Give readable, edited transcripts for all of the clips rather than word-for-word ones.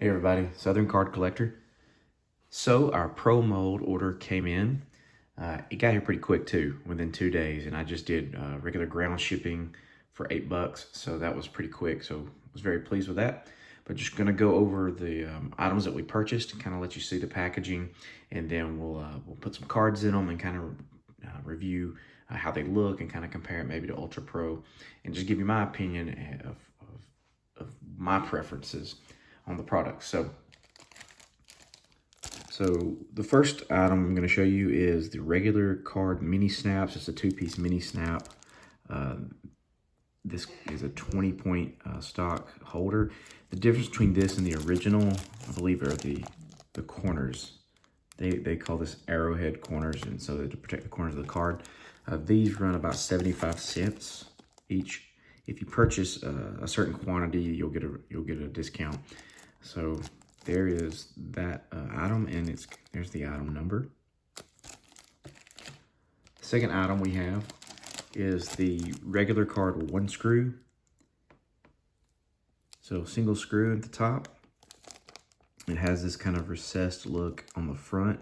Hey everybody, Southern Card Collector. So our Pro Mold order came in. It got here pretty quick too, within 2 days, and I just did regular ground shipping for $8, so that was pretty quick. So I was very pleased with that. But just gonna go over the items that we purchased, kind of let you see the packaging, and then we'll put some cards in them and kind of review how they look and kind of compare it maybe to Ultra Pro, and just give you my opinion of my preferences on the product. So the first item I'm going to show you is the regular card mini snaps. It's a 2-piece mini snap. This is a 20-point stock holder. The difference between this and the original, I believe, are the corners. They call this arrowhead corners, and so to protect the corners of the card. These run about 75 cents each. If you purchase a certain quantity, you'll get a discount. So there is that item, and there's the item number. The second item we have is the regular card 1 screw. So single screw at the top. It has this kind of recessed look on the front.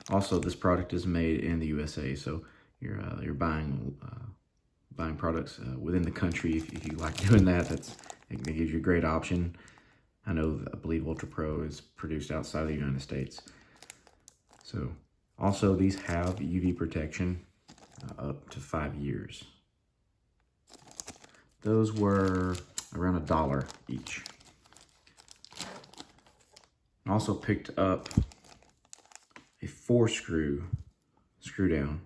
Also, this product is made in the USA, so you're buying products within the country. If you like doing that, it gives you a great option. I believe Ultra Pro is produced outside of the United States. So also these have UV protection up to 5 years. Those were around $1 each. I also picked up a 4 screw down.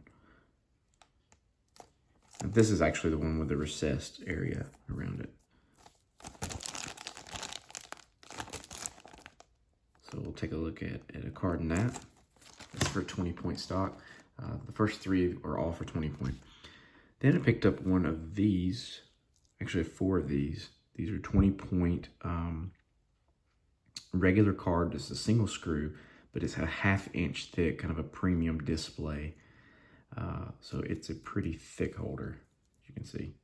This is actually the one with the recessed area around it. So we'll take a look at a card in that. It's for 20-point stock. The first 3 are all for 20 point. Then I picked up one of these, actually 4 of these. These are 20-point regular card. This is a single screw, but it's a 1/2 inch thick, kind of a premium display. So it's a pretty thick holder, as you can see.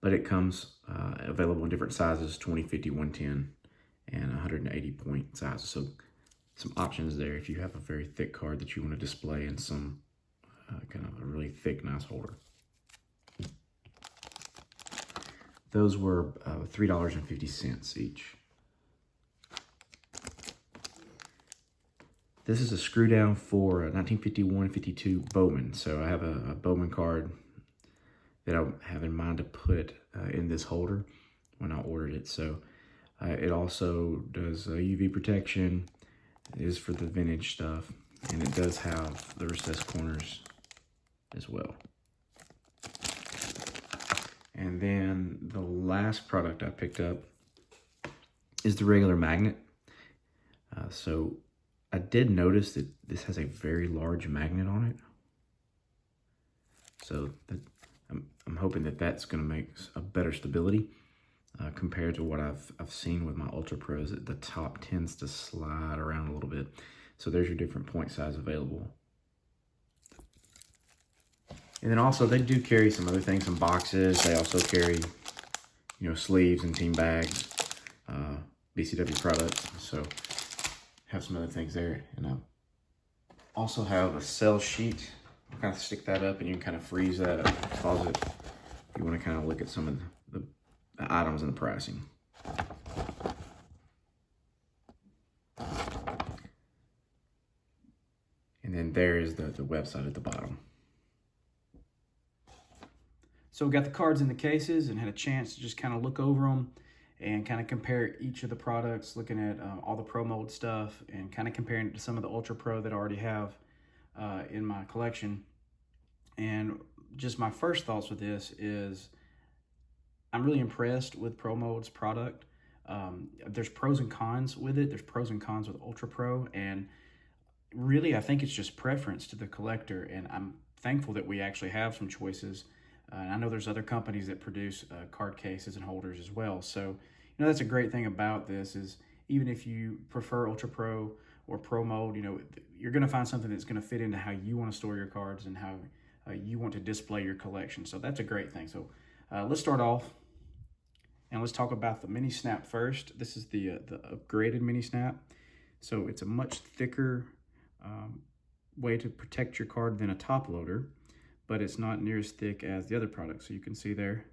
But it comes available in different sizes, 20, 50, 110, and 180 point sizes. So some options there if you have a very thick card that you want to display in some kind of a really thick, nice holder. Those were $3.50 each. This is a screw down for a 1951-52 Bowman. So I have a Bowman card that I have in mind to put in this holder when I ordered it. So it also does UV protection. It is for the vintage stuff, and it does have the recessed corners as well. And then the last product I picked up is the regular magnet. So I did notice that this has a very large magnet on it. So I'm hoping that that's going to make a better stability compared to what I've seen with my Ultra Pros. The top tends to slide around a little bit. So there's your different point size available. And then also they do carry some other things, some boxes. They also carry, sleeves and team bags, BCW products. So have some other things there. And I also have a sell sheet. I'll kind of stick that up, and you can kind of freeze that up, pause it. If you want to kind of look at some of the items and the pricing. And then there is the website at the bottom. So we got the cards in the cases and had a chance to just kind of look over them and kind of compare each of the products, looking at all the Pro Mold stuff and kind of comparing it to some of the Ultra Pro that I already have in my collection. And just my first thoughts with this is I'm really impressed with Pro Mold's product. There's pros and cons with it. There's pros and cons with Ultra Pro, and really I think it's just preference to the collector, and I'm thankful that we actually have some choices. And I know there's other companies that produce card cases and holders as well. So, that's a great thing about this is even if you prefer Ultra Pro or Pro Mold, you're going to find something that's going to fit into how you want to store your cards and how you want to display your collection. So that's a great thing. So let's start off and let's talk about the mini snap first. This is the upgraded mini snap. So it's a much thicker way to protect your card than a top loader, but it's not near as thick as the other products. So you can see there,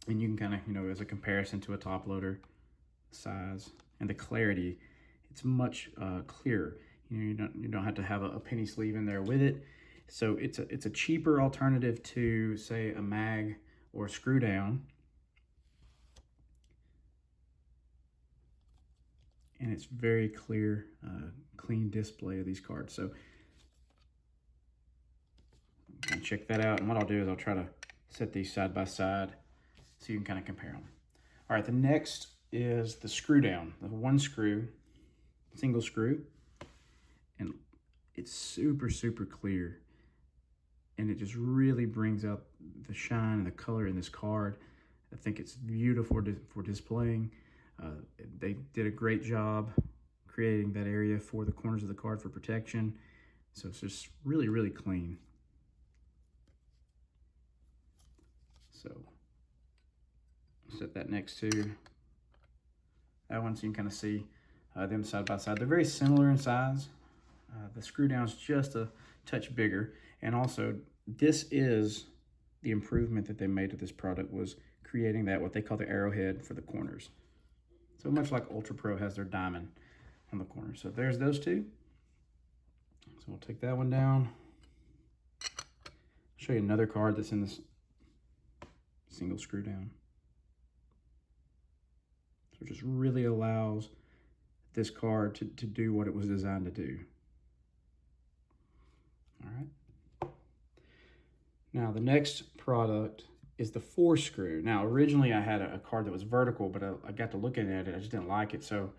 and you can kind of, you know, as a comparison to a top loader, size and the clarity, it's much clearer. You know, you don't have to have a penny sleeve in there with it. So it's a cheaper alternative to, say, a mag or a screw down. And it's very clear, clean display of these cards. So you can check that out. And what I'll do is I'll try to set these side by side so you can kind of compare them. All right, the next is the screw down, the one screw, single screw. And it's super, super clear. And it just really brings out the shine and the color in this card. I think it's beautiful for displaying. They did a great job creating that area for the corners of the card for protection. So it's just really, really clean. So set that next to that one so you can kind of see them side by side. They're very similar in size. The screw down is just a touch bigger. And also, this is the improvement that they made to this product, was creating that, what they call the arrowhead for the corners. So much like Ultra Pro has their diamond on the corner. So there's those two. So we'll take that one down. I'll show you another card that's in this single screw down. So it just really allows this card to do what it was designed to do. All right. Now the next product is the 4 screw. Now originally I had a card that was vertical, but I got to looking at it, I just didn't like it. So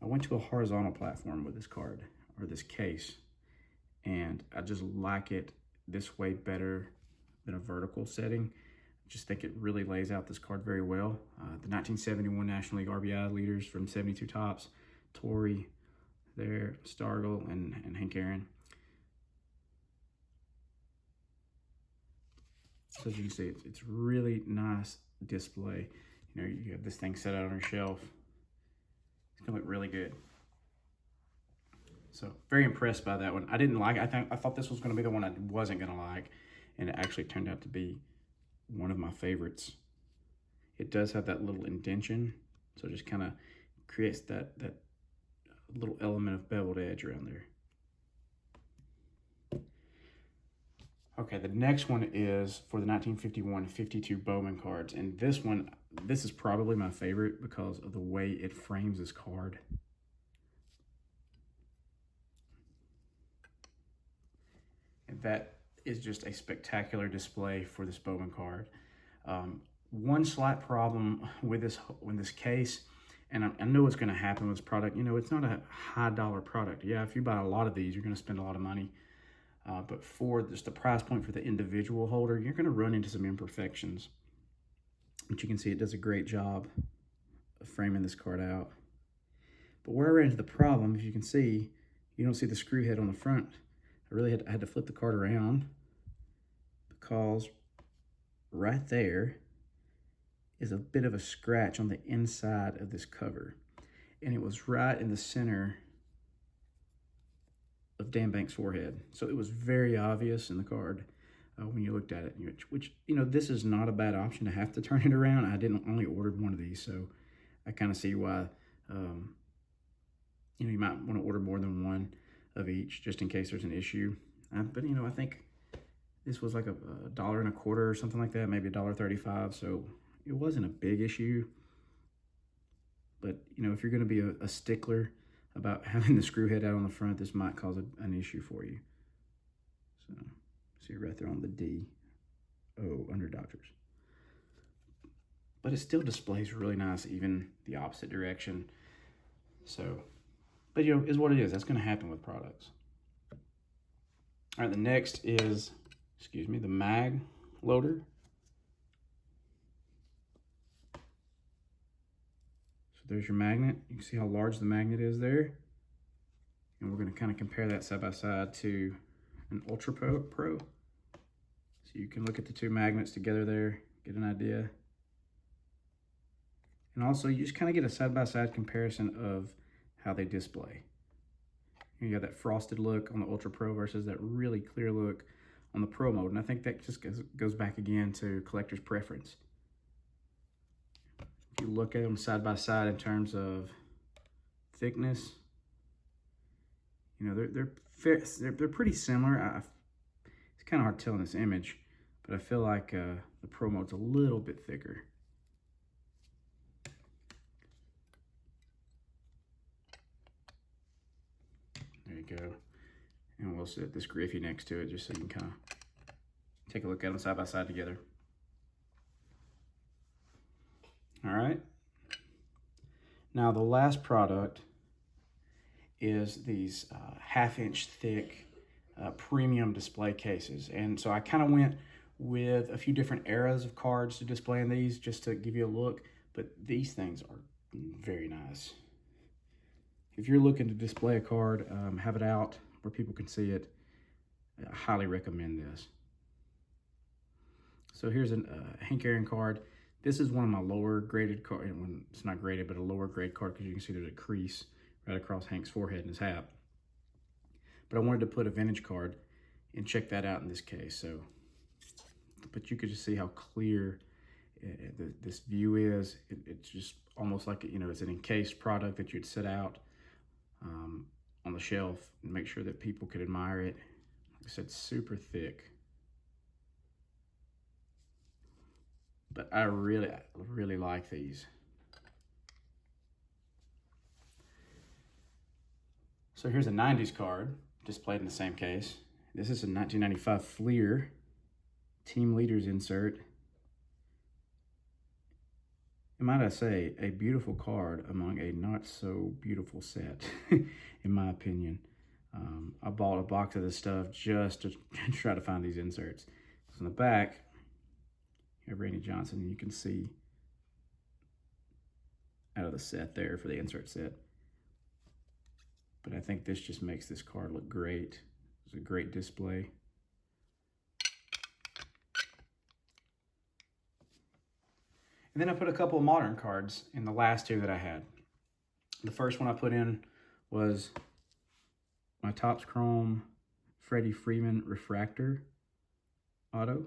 I went to a horizontal platform with this card, or this case, and I just like it this way better than a vertical setting. I just think it really lays out this card very well. The 1971 National League RBI leaders from 72 Topps, Torrey there, Stargell, and Hank Aaron. So as you can see, it's really nice display. You know, you have this thing set out on your shelf. It's gonna look really good. So very impressed by that one. I didn't like it. I thought this was gonna be the one I wasn't gonna like, and it actually turned out to be one of my favorites. It does have that little indentation, so it just kind of creates that little element of beveled edge around there. Okay, the next one is for the 1951-52 Bowman cards. And this one, this is probably my favorite because of the way it frames this card. And that is just a spectacular display for this Bowman card. One slight problem with this case, and I know what's going to happen with this product. You know, it's not a high dollar product. Yeah, if you buy a lot of these, you're going to spend a lot of money. But for just the price point for the individual holder, you're going to run into some imperfections. But you can see it does a great job of framing this card out. But where I ran into the problem, as you can see, you don't see the screw head on the front. I really had to flip the card around because right there is a bit of a scratch on the inside of this cover. And it was right in the center of Dan Banks' forehead. So it was very obvious in the card when you looked at it, which, you know, this is not a bad option to have to turn it around. I only ordered one of these, so I kind of see why, you know, you might want to order more than one of each just in case there's an issue. But, you know, I think this was like $1.25 or something like that, maybe $1.35. So it wasn't a big issue. But, you know, if you're going to be a stickler about having the screw head out on the front, this might cause an issue for you. So, see right there on the D, under Dodgers. But it still displays really nice, even the opposite direction. So, but you know, is what it is. That's going to happen with products. All right, the next is, the mag loader. There's your magnet. You can see how large the magnet is there. And we're going to kind of compare that side by side to an Ultra Pro. So you can look at the two magnets together there, get an idea. And also you just kind of get a side-by-side comparison of how they display. You got that frosted look on the Ultra Pro versus that really clear look on the Pro mode. And I think that just goes back again to collector's preference. If you look at them side by side in terms of thickness, you know, they're pretty similar. It's kind of hard to tell in this image, but I feel like the Pro mode's a little bit thicker. There you go. And we'll set this Griffey next to it just so you can kind of take a look at them side by side together. All right. Now the last product is these 1/2 inch thick premium display cases. And so I kind of went with a few different eras of cards to display in these just to give you a look, but these things are very nice. If you're looking to display a card, have it out where people can see it, I highly recommend this. So here's a Hank Aaron card. This is one of my lower graded cards. It's not graded, but a lower grade card because you can see there's a crease right across Hank's forehead and his hat. But I wanted to put a vintage card and check that out in this case. So, but you could just see how clear this view is. It's just almost like, you know, it's an encased product that you'd set out on the shelf and make sure that people could admire it. Like I said, super thick. But I really like these. So here's a 90s card displayed in the same case. This is a 1995 Fleer Team Leaders insert. And might I say, a beautiful card among a not so beautiful set, in my opinion. I bought a box of this stuff just to try to find these inserts. So in the back, you have Randy Johnson, and you can see out of the set there for the insert set. But I think this just makes this card look great. It's a great display. And then I put a couple of modern cards in the last two that I had. The first one I put in was my Topps Chrome Freddie Freeman Refractor Auto.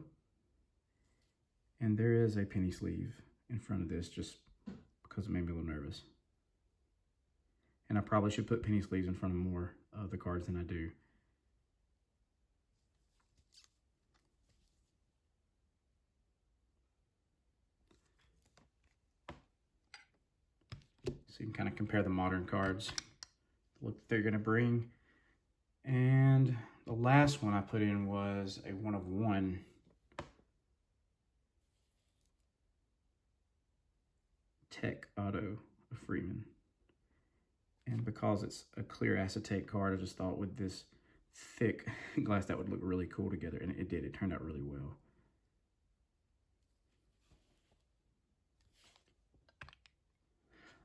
And there is a penny sleeve in front of this just because it made me a little nervous. And I probably should put penny sleeves in front of more of the cards than I do. So you can kind of compare the modern cards, the look that they're going to bring. And the last one I put in was a 1/1 Tech Auto of Freeman. And because it's a clear acetate card, I just thought with this thick glass that would look really cool together. And it did. It turned out really well.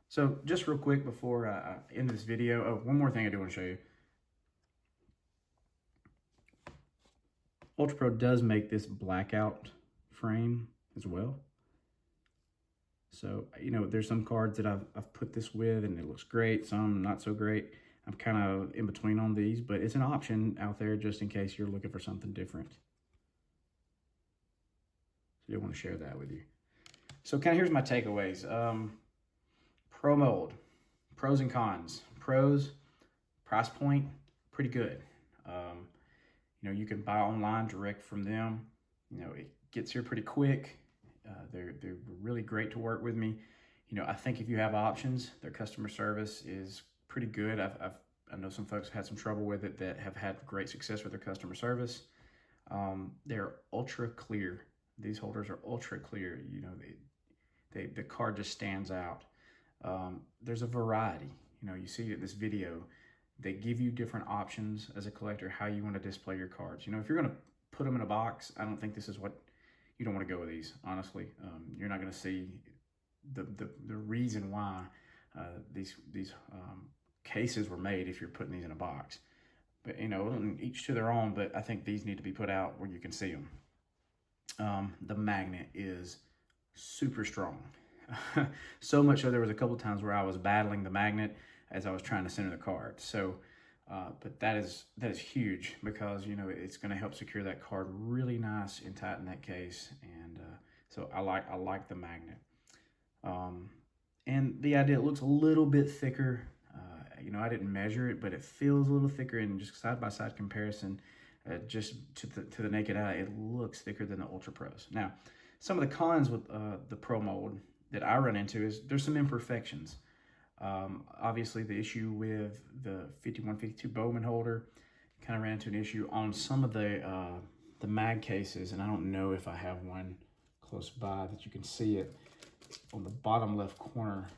So just real quick before I end this video, one more thing I do want to show you. Ultra Pro does make this blackout frame as well. So, you know, there's some cards that I've put this with and it looks great, some not so great. I'm kind of in between on these, but it's an option out there just in case you're looking for something different. So I want to share that with you. So kind of here's my takeaways. Pro mold, pros and cons. Pros, price point, pretty good. You know, you can buy online direct from them. You know, it gets here pretty quick. They're really great to work with me. You know, I think if you have options, their customer service is pretty good. I know some folks have had some trouble with it that have had great success with their customer service. They're ultra clear. These holders are ultra clear. You know, the card just stands out. There's a variety. You know, you see in this video, they give you different options as a collector how you want to display your cards. You know, if you're going to put them in a box, I don't think this is what you don't want to go with these. Honestly, you're not going to see the reason why these cases were made if you're putting these in a box. But, you know, each to their own, but I think these need to be put out where you can see them. The magnet is super strong. So much so there was a couple times where I was battling the magnet as I was trying to center the card. So, but that is huge, because, you know, it's going to help secure that card really nice and tight in that case. And so I like the magnet. And the idea, it looks a little bit thicker. You know, I didn't measure it, but it feels a little thicker, and just side-by-side comparison, just to the naked eye, it looks thicker than the Ultra Pros. Now, some of the cons with the Pro Mold that I run into is there's some imperfections. Obviously, the issue with the 5152 Bowman holder, kind of ran into an issue on some of the mag cases, and I don't know if I have one close by that you can see it. On the bottom left corner,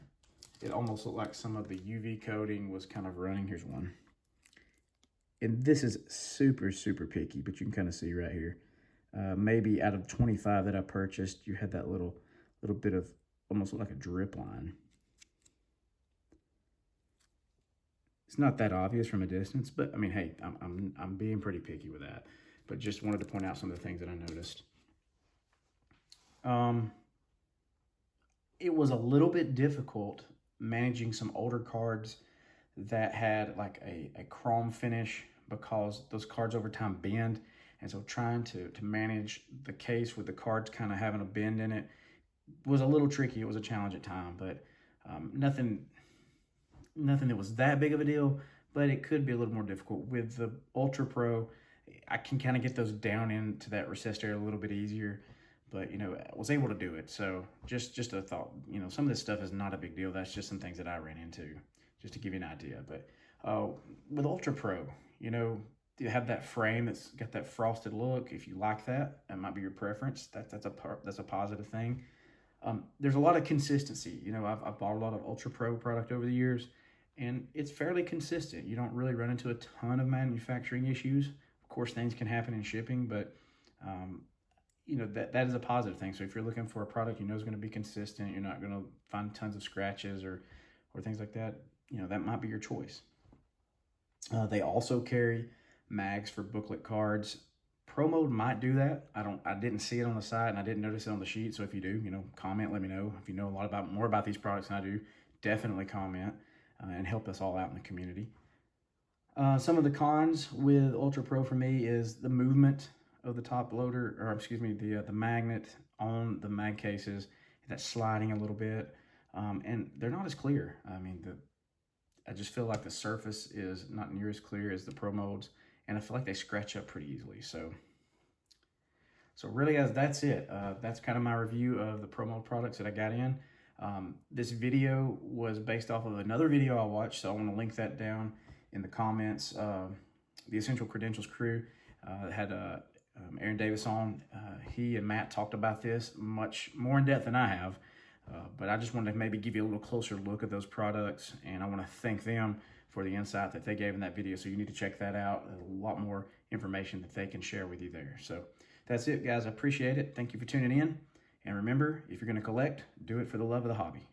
it almost looked like some of the UV coating was kind of running. Here's one. And this is super, super picky, but you can kind of see right here. Maybe out of 25 that I purchased, you had that little bit of almost like a drip line. It's not that obvious from a distance, but I mean, hey, I'm being pretty picky with that. But just wanted to point out some of the things that I noticed. It was a little bit difficult managing some older cards that had like a chrome finish, because those cards over time bend. And so trying to manage the case with the cards kind of having a bend in it was a little tricky. It was a challenge at time, but nothing that was that big of a deal, but it could be a little more difficult. With the Ultra Pro, I can kind of get those down into that recessed area a little bit easier. But, you know, I was able to do it. So just a thought, you know, some of this stuff is not a big deal. That's just some things that I ran into, just to give you an idea. But with Ultra Pro, you know, you have that frame that's got that frosted look. If you like that, that might be your preference. That's a positive thing. There's a lot of consistency. You know, I've bought a lot of Ultra Pro product over the years, and it's fairly consistent. You don't really run into a ton of manufacturing issues. Of course, things can happen in shipping, but you know, that is a positive thing. So if you're looking for a product you know is going to be consistent, you're not going to find tons of scratches or things like that, you know, that might be your choice. They also carry mags for booklet cards. Pro Mold might do that. I didn't see it on the site, and I didn't notice it on the sheet. So if you do, you know, comment, let me know. If you know more about these products than I do, definitely comment and help us all out in the community. Some of the cons with Ultra Pro for me is the movement of the top loader, or excuse me, the magnet on the mag cases. That's sliding a little bit, and they're not as clear. I mean, I just feel like the surface is not near as clear as the Pro Molds, and I feel like they scratch up pretty easily. So really, guys, that's it. That's kind of my review of the Pro Mold products that I got in. This video was based off of another video I watched, so I want to link that down in the comments. The Essential Credentials crew had Aaron Davis on. He and Matt talked about this much more in depth than I have, but I just wanted to maybe give you a little closer look at those products, and I want to thank them for the insight that they gave in that video. So you need to check that out. A lot more information that they can share with you there. So that's it, guys. I appreciate it. Thank you for tuning in. And remember, if you're going to collect, do it for the love of the hobby.